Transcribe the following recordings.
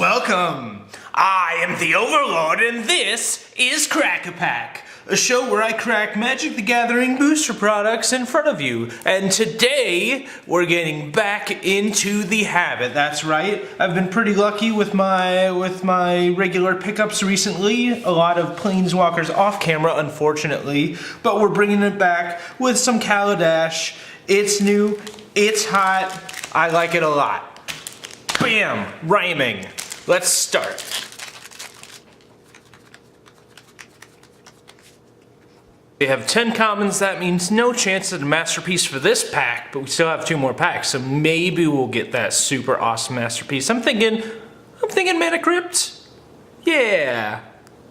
welcome! I am the Overlord and this is Crack-a-Pack, a show where I crack Magic the Gathering booster products in front of you. And today, we're getting back into the habit. That's right, I've been pretty lucky with my regular pickups recently. A lot of Planeswalkers off camera, unfortunately. But we're bringing it back with some Kaladesh. It's new, it's hot, I like it a lot. Bam! Rhyming. Let's start. We have 10 commons, that means no chance at a masterpiece for this pack, but we still have 2 more packs, so maybe we'll get that super awesome masterpiece. I'm thinking Mana Crypt. Yeah,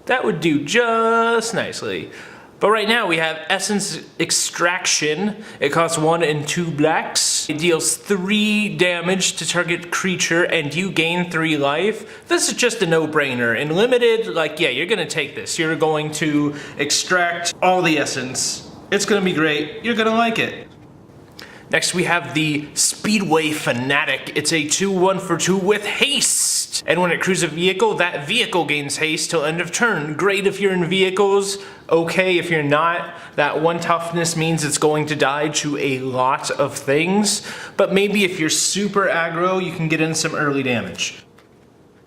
that would do just nicely. But right now we have Essence Extraction. It costs 1 and 2 blacks. It deals 3 damage to target creature and you gain 3 life. This is just a no-brainer. In limited, like, yeah, you're gonna take this. You're going to extract all the essence. It's gonna be great. You're gonna like it. Next we have the Speedway Fanatic. It's a 2-1 for 2 with haste. And when it crews a vehicle, that vehicle gains haste till end of turn. Great if you're in vehicles, okay if you're not. That 1 toughness means it's going to die to a lot of things. But maybe if you're super aggro, you can get in some early damage.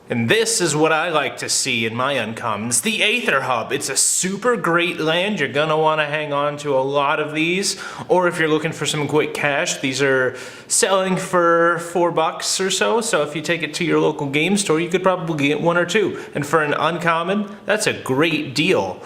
And this is what I like to see in my uncommons, the Aether Hub. It's a super great land. You're gonna wanna hang on to a lot of these. Or if you're looking for some quick cash, these are selling for $4 or so. So if you take it to your local game store, you could probably get 1 or 2. And for an uncommon, that's a great deal.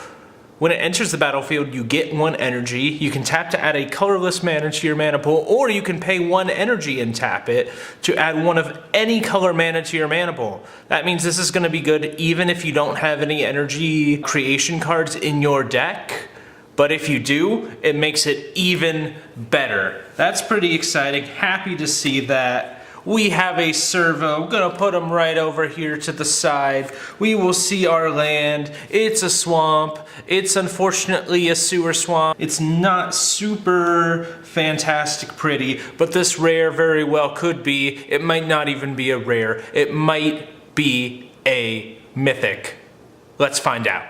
When it enters the battlefield, you get 1 energy. You can tap to add a colorless mana to your mana pool, or you can pay 1 energy and tap it to add 1 of any color mana to your mana pool. That means this is going to be good even if you don't have any energy creation cards in your deck. But if you do, it makes it even better. That's pretty exciting. Happy to see that. We have a servo. I'm gonna put them right over here to the side. We will see our land. It's a swamp. It's unfortunately a sewer swamp. It's not super fantastic pretty, but this rare very well could be. It might not even be a rare. It might be a mythic. Let's find out.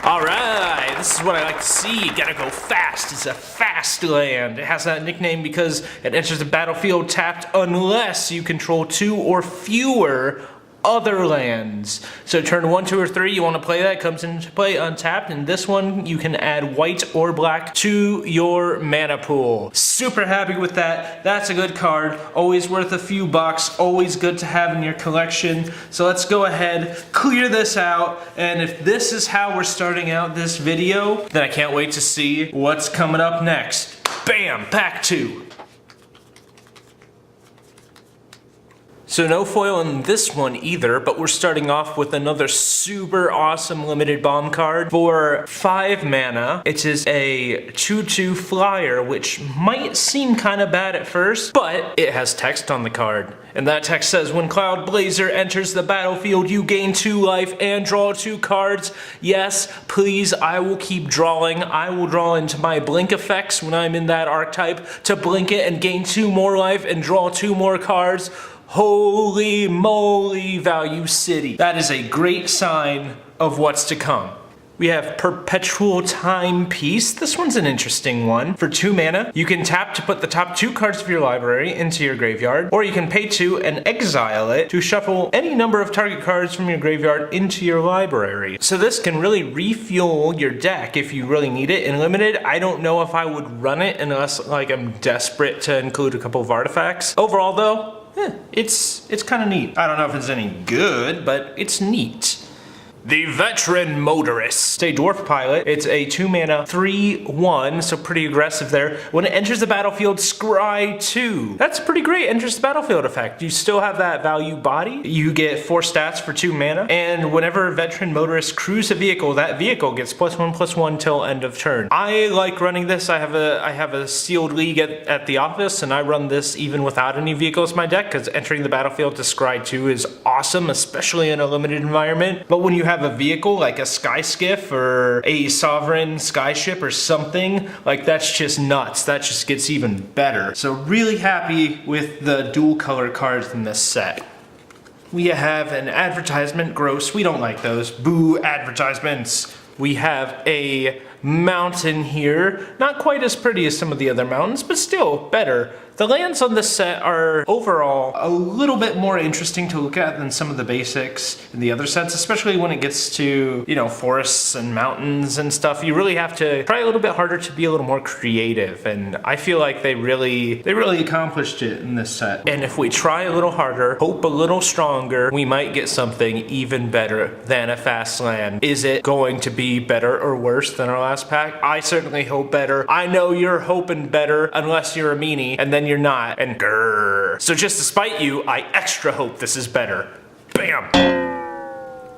Alright, this is what I like to see. You gotta go fast. It's a fast land. It has that nickname because it enters the battlefield tapped unless you control 2 or fewer other lands. So turn 1, 2, or 3, you want to play that, comes into play untapped, and this one you can add white or black to your mana pool. Super happy with that. That's a good card. Always worth a few bucks. Always good to have in your collection. So let's go ahead, clear this out, and if this is how we're starting out this video, then I can't wait to see what's coming up next. Bam! Pack 2. So no foil in this one either, but we're starting off with another super awesome limited bomb card for 5 mana. It is a 2/2 flyer, which might seem kind of bad at first, but it has text on the card. And that text says, when Cloud Blazer enters the battlefield, you gain 2 life and draw 2 cards. Yes, please, I will keep drawing. I will draw into my blink effects when I'm in that archetype to blink it and gain 2 more life and draw 2 more cards. Holy moly, Value City. That is a great sign of what's to come. We have Perpetual Timepiece. This one's an interesting one. For 2 mana, you can tap to put the top 2 cards of your library into your graveyard, or you can pay 2 and exile it to shuffle any number of target cards from your graveyard into your library. So this can really refuel your deck if you really need it. In limited, I don't know if I would run it unless like I'm desperate to include a couple of artifacts. Overall though, it's kind of neat. I don't know if it's any good, but it's neat. The Veteran Motorist. It's a dwarf pilot. It's a 2 mana 3/1, so pretty aggressive there. When it enters the battlefield, scry 2. That's a pretty great enters the battlefield effect. You still have that value body. You get 4 stats for 2 mana, and whenever Veteran Motorist crews a vehicle, that vehicle gets +1/+1 till end of turn. I like running this. I have a sealed league at the office, and I run this even without any vehicles in my deck, because entering the battlefield to scry 2 is awesome, especially in a limited environment. But when you have have a vehicle like a sky skiff or a sovereign skyship or something, like that's just nuts. That just gets even better. So really happy with the dual color cards in this set. We have an advertisement, gross, we don't like those. Boo advertisements. We have a mountain here, not quite as pretty as some of the other mountains, but still better. The lands on this set are overall a little bit more interesting to look at than some of the basics in the other sets, especially when it gets to, you know, forests and mountains and stuff. You really have to try a little bit harder to be a little more creative, and I feel like they really accomplished it in this set. And if we try a little harder, hope a little stronger, we might get something even better than a fast land. Is it going to be better or worse than our last pack? I certainly hope better. I know you're hoping better, unless you're a meanie, and then you're not, and grrr. So just to spite you, I extra hope this is better. Bam!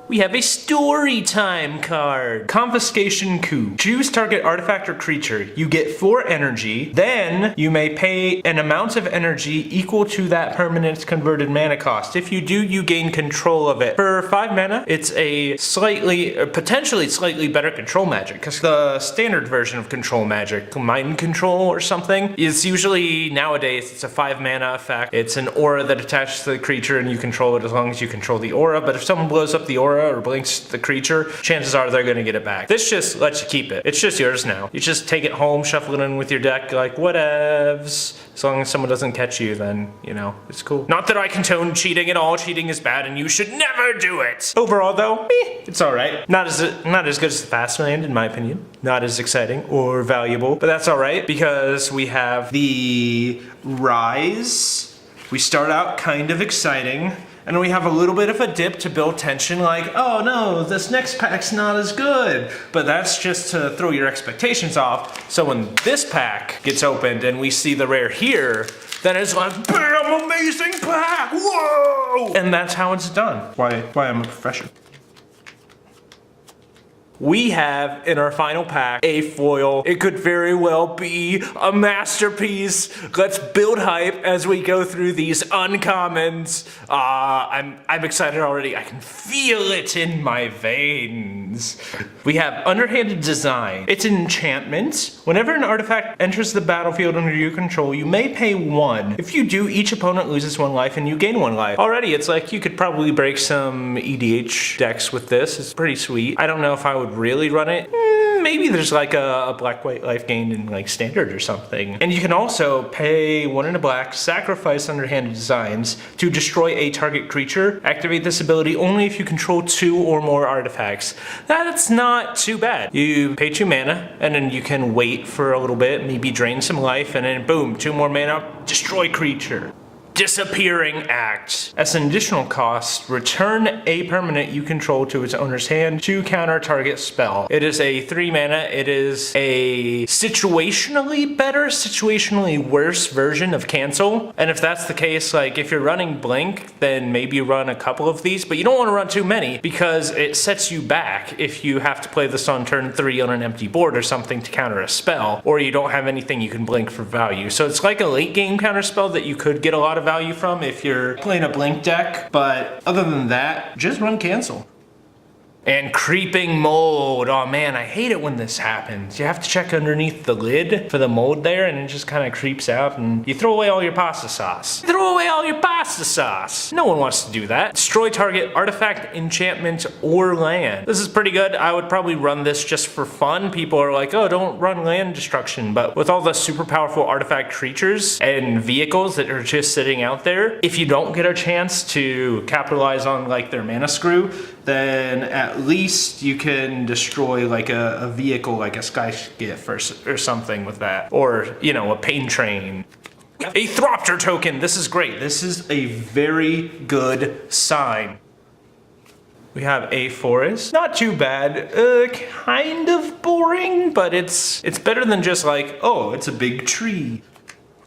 We have a story time card. Confiscation Coup. Choose target artifact or creature. You get 4 energy. Then you may pay an amount of energy equal to that permanent's converted mana cost. If you do, you gain control of it. For 5 mana, it's a potentially slightly better control magic, because the standard version of control magic, mind control or something, is usually nowadays it's a 5 mana effect. It's an aura that attaches to the creature and you control it as long as you control the aura. But if someone blows up the aura or blinks the creature, chances are they're gonna get it back. This just lets you keep it. It's just yours now. You just take it home, shuffle it in with your deck, like whatevs. As long as someone doesn't catch you, then, you know, it's cool. Not that I condone cheating at all. Cheating is bad and you should never do it. Overall though, it's alright. Not as good as the fast land in my opinion. Not as exciting or valuable, but that's alright because we have the Rise. We start out kind of exciting, and we have a little bit of a dip to build tension, like, oh no, this next pack's not as good. But that's just to throw your expectations off. So when this pack gets opened and we see the rare here, then it's like, bam, amazing pack, whoa! And that's how it's done. Why I'm a professional. We have in our final pack a foil. It could very well be a masterpiece. Let's build hype as we go through these uncommons. I'm excited already. I can feel it in my veins. We have Underhanded Design. It's an enchantment. Whenever an artifact enters the battlefield under your control, you may pay 1. If you do, each opponent loses 1 life and you gain 1 life. Already, it's like you could probably break some EDH decks with this. It's pretty sweet. I don't know if I would really run it. Maybe there's like a black-white life gained in like standard or something. And you can also pay 1 and a black, sacrifice Underhanded Designs to destroy a target creature. Activate this ability only if you control 2 or more artifacts. That's not too bad. You pay 2 mana and then you can wait for a little bit, maybe drain some life, and then boom, 2 more mana, destroy creature. Disappearing Act. As an additional cost, return a permanent you control to its owner's hand to counter target spell. It is a 3 mana. It is a situationally better, situationally worse version of Cancel. And if that's the case, like if you're running Blink, then maybe run a couple of these, but you don't want to run too many because it sets you back if you have to play this on turn 3 on an empty board or something to counter a spell, or you don't have anything you can blink for value. So it's like a late game counter spell that you could get a lot of value from if you're playing a Blink deck, but other than that, just run Cancel. And Creeping Mold. Oh man, I hate it when this happens. You have to check underneath the lid for the mold there, and it just kind of creeps out, and you throw away all your pasta sauce. Throw away all your pasta sauce. No one wants to do that. Destroy target artifact, enchantment, or land. This is pretty good. I would probably run this just for fun. People are like, oh, don't run land destruction. But with all the super powerful artifact creatures and vehicles that are just sitting out there, if you don't get a chance to capitalize on like their mana screw, then at least you can destroy like a vehicle like a sky skiff or something with that. Or, you know, a pain train. A Thropter token. This is great. This is a very good sign. We have a forest. Not too bad. Kind of boring, but it's better than just like, oh, it's a big tree.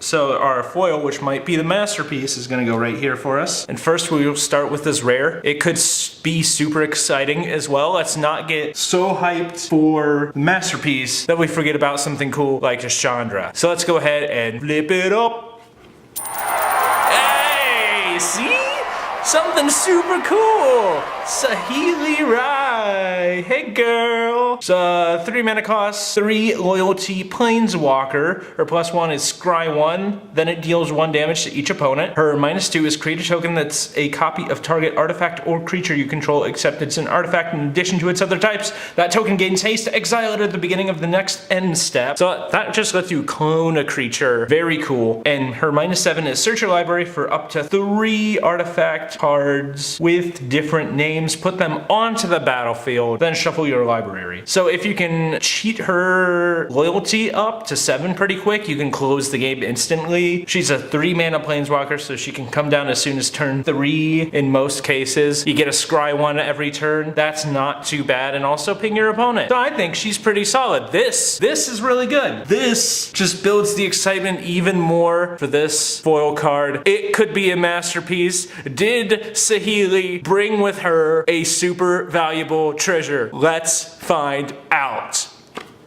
So our foil, which might be the masterpiece, is gonna go right here for us. And first we will start with this rare. It could be super exciting as well. Let's not get so hyped for the masterpiece that we forget about something cool like a Chandra. So let's go ahead and flip it up. Hey, see? Something super cool! Saheeli Rai! Hi. Hey, girl. So, 3 mana cost, 3 loyalty planeswalker. Her +1 is scry 1. Then it deals 1 damage to each opponent. Her -2 is create a token that's a copy of target artifact or creature you control, except it's an artifact in addition to its other types. That token gains haste. Exile it at the beginning of the next end step. So that just lets you clone a creature. Very cool. And her -7 is search your library for up to 3 artifact cards with different names. Put them onto the battlefield, then shuffle your library. So if you can cheat her loyalty up to 7 pretty quick, you can close the game instantly. She's a 3 mana planeswalker, so she can come down as soon as turn 3 in most cases. You get a scry 1 every turn. That's not too bad, and also ping your opponent. So I think she's pretty solid. This is really good. This just builds the excitement even more for this foil card. It could be a masterpiece. Did Saheeli bring with her a super valuable treasure? Let's find out.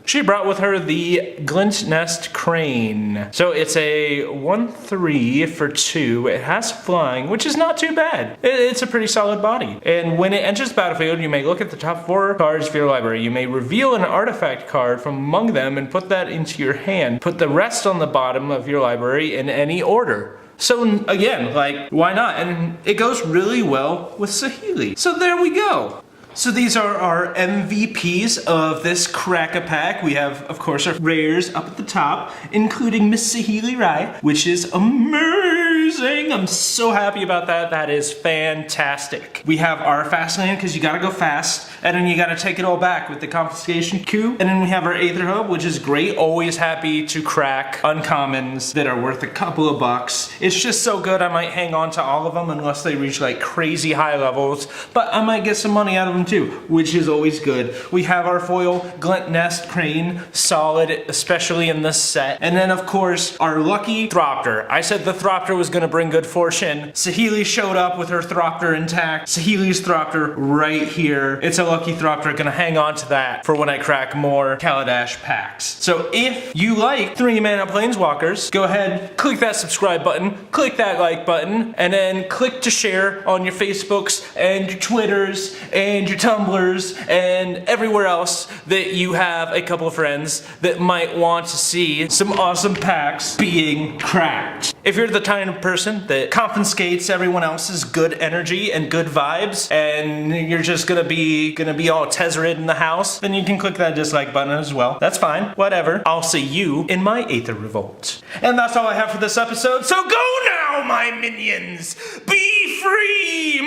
She brought with her the Glint Nest Crane. So it's a 1/3 for 2. It has flying, which is not too bad. It's a pretty solid body. And when it enters the battlefield, you may look at the top 4 cards of your library. You may reveal an artifact card from among them and put that into your hand. Put the rest on the bottom of your library in any order. So again, like, why not? And it goes really well with Saheeli. So there we go. So these are our MVPs of this crack-a-pack. We have, of course, our rares up at the top, including Miss Saheeli Rai, which is amazing. I'm so happy about that. That is fantastic. We have our fast land, because you gotta go fast, and then you gotta take it all back with the confiscation coup. And then we have our Aether Hub, which is great. Always happy to crack uncommons that are worth a couple of bucks. It's just so good, I might hang on to all of them unless they reach like crazy high levels, but I might get some money out of them too, which is always good. We have our foil Glint Nest Crane, solid, especially in this set. And then of course, our lucky Thropter. I said the Thropter was gonna bring good fortune. Saheeli showed up with her Thropter intact. Saheeli's Thropter right here. It's a lucky Thropter, gonna hang on to that for when I crack more Kaladesh packs. So if you like 3 mana planeswalkers, go ahead, click that subscribe button, click that like button, and then click to share on your Facebooks and your Twitters and your Tumblrs and everywhere else that you have a couple of friends that might want to see some awesome packs being cracked. If you're the kind of person that confiscates everyone else's good energy and good vibes, and you're just gonna be all Tezzeret in the house, then you can click that dislike button as well. That's fine, whatever. I'll see you in my Aether Revolt. And that's all I have for this episode, so go now, my minions! Be free!